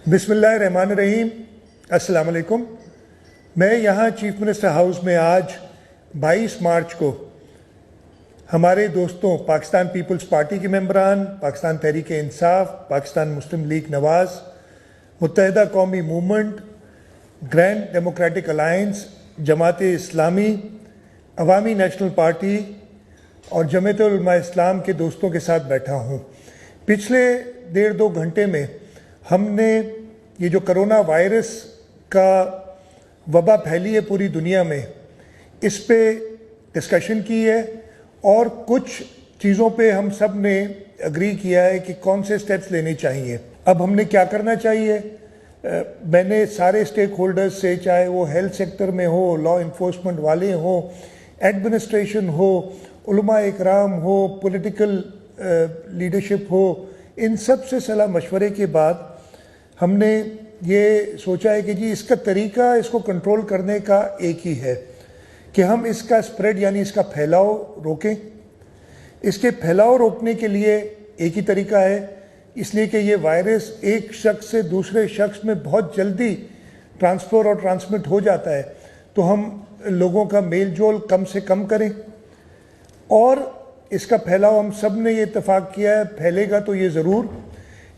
बिस्मिल्लाहिर्रहमानिर्रहीम। अस्सलाम वालेकुम। मैं यहाँ चीफ मिनिस्टर हाउस में आज 22 मार्च को हमारे दोस्तों पाकिस्तान पीपल्स पार्टी के मेंबरान, पाकिस्तान तहरीक इंसाफ, पाकिस्तान मुस्लिम लीग नवाज़, मुत्तहिदा कौमी movement, grand democratic alliance, Jamaat Islami, अवामी नेशनल पार्टी और जमीयत उलमा इस्लाम के दोस्तों के साथ बैठा हूँ। पिछले 1.5-2 घंटे में हमने ये जो कोरोना वायरस का वबा फैली है पूरी दुनिया में, इस पे डिस्कशन की है और कुछ चीज़ों पे हम सब ने एग्री किया है कि कौन से स्टेप्स लेने चाहिए। अब हमने क्या करना चाहिए, मैंने सारे स्टेक होल्डर्स से, चाहे वो हेल्थ सेक्टर में हो, लॉ इन्फोर्समेंट वाले हो, एडमिनिस्ट्रेशन हो, उलमा इकराम हो, पॉलिटिकल लीडरशिप हो, इन सब से सलाह मशवरे के बाद हमने ये सोचा है कि जी इसका तरीका, इसको कंट्रोल करने का एक ही है कि हम इसका स्प्रेड यानी इसका फैलाव रोकें। इसके फैलाव रोकने के लिए एक ही तरीका है, इसलिए कि ये वायरस एक शख्स से दूसरे शख्स में बहुत जल्दी ट्रांसफ़र और ट्रांसमिट हो जाता है, तो हम लोगों का मेल जोल कम से कम करें और इसका फैलाव हम सब ने ये इत्तेफाक किया है, फैलेगा तो ये ज़रूर,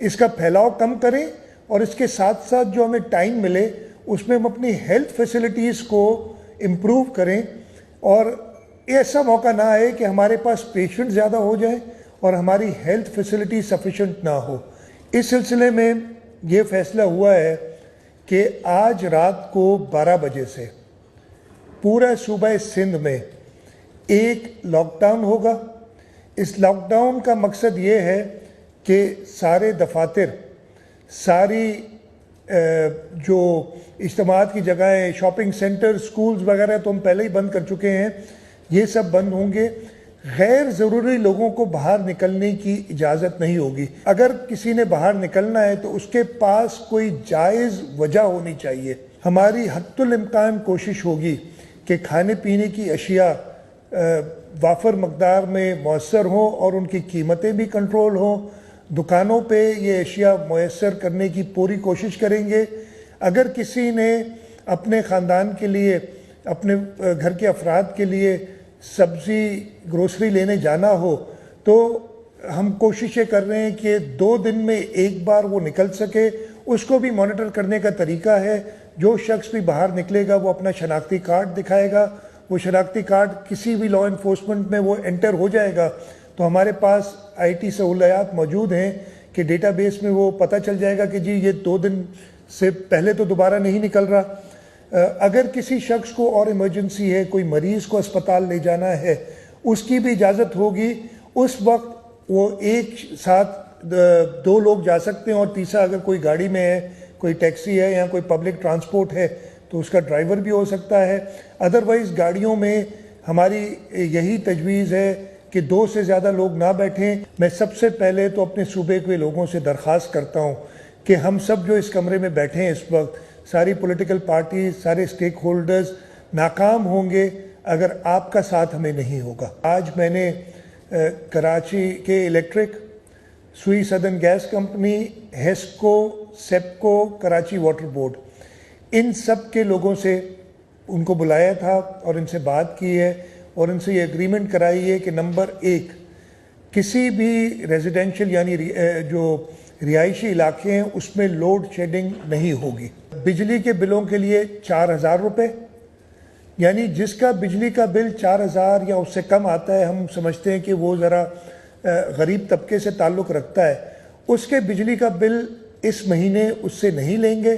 इसका फैलाव कम करें और इसके साथ साथ जो हमें टाइम मिले उसमें हम अपनी हेल्थ फैसिलिटीज़ को इम्प्रूव करें और ऐसा मौका ना आए कि हमारे पास पेशेंट ज़्यादा हो जाए और हमारी हेल्थ फैसिलिटी सफिशेंट ना हो। इस सिलसिले में ये फ़ैसला हुआ है कि आज रात को 12 बजे से पूरा सूबा सिंध में एक लॉकडाउन होगा। इस लॉकडाउन का मकसद ये है कि सारे दफातर, सारी जो इज्तिमात की जगहें, शॉपिंग सेंटर, स्कूल्स वगैरह तो हम पहले ही बंद कर चुके हैं, ये सब बंद होंगे। गैर ज़रूरी लोगों को बाहर निकलने की इजाज़त नहीं होगी। अगर किसी ने बाहर निकलना है तो उसके पास कोई जायज़ वजह होनी चाहिए। हमारी हद्दुल इम्कान कोशिश होगी कि खाने पीने की अशिया वाफर मकदार में मौसर हों और उनकी कीमतें भी कंट्रोल हों। दुकानों पे ये अशिया मुयस्सर करने की पूरी कोशिश करेंगे। अगर किसी ने अपने ख़ानदान के लिए, अपने घर के अफराद के लिए सब्ज़ी, ग्रोसरी लेने जाना हो तो हम कोशिशें कर रहे हैं कि 2 दिन में एक बार वो निकल सके। उसको भी मॉनिटर करने का तरीका है, जो शख्स भी बाहर निकलेगा वो अपना शनाख्ती कार्ड दिखाएगा, वो शनाख्ती कार्ड किसी भी लॉ इन्फोर्समेंट में वो एंटर हो जाएगा तो हमारे पास IT सहूलियात मौजूद हैं कि डेटाबेस में वो पता चल जाएगा कि जी ये 2 दिन से पहले तो दोबारा नहीं निकल रहा। अगर किसी शख्स को और इमरजेंसी है, कोई मरीज़ को अस्पताल ले जाना है, उसकी भी इजाज़त होगी। उस वक्त वो एक साथ 2 लोग जा सकते हैं और तीसरा अगर कोई गाड़ी में है, कोई टैक्सी है या कोई पब्लिक ट्रांसपोर्ट है तो उसका ड्राइवर भी हो सकता है। अदरवाइज़ गाड़ियों में हमारी यही तजवीज़ है कि 2 से ज़्यादा लोग ना बैठें। मैं सबसे पहले तो अपने सूबे के लोगों से दरख्वास्त करता हूँ कि हम सब जो इस कमरे में बैठे हैं इस वक्त, सारी पॉलिटिकल पार्टी, सारे स्टेक होल्डर्स नाकाम होंगे अगर आपका साथ हमें नहीं होगा। आज मैंने Karachi K electric, Sui southern gas company, HESCO, SEPCO, Karachi water board, इन सब के लोगों से उनको बुलाया था और इनसे बात की है और इनसे ये एग्रीमेंट कराई है कि नंबर 1, किसी भी रेजिडेंशियल यानी जो रिहायशी इलाके हैं उसमें लोड शेडिंग नहीं होगी। बिजली के बिलों के लिए 4,000 रुपये, यानी जिसका बिजली का बिल 4,000 या उससे कम आता है, हम समझते हैं कि वो ज़रा गरीब तबके से ताल्लुक़ रखता है, उसके बिजली का बिल इस महीने उससे नहीं लेंगे।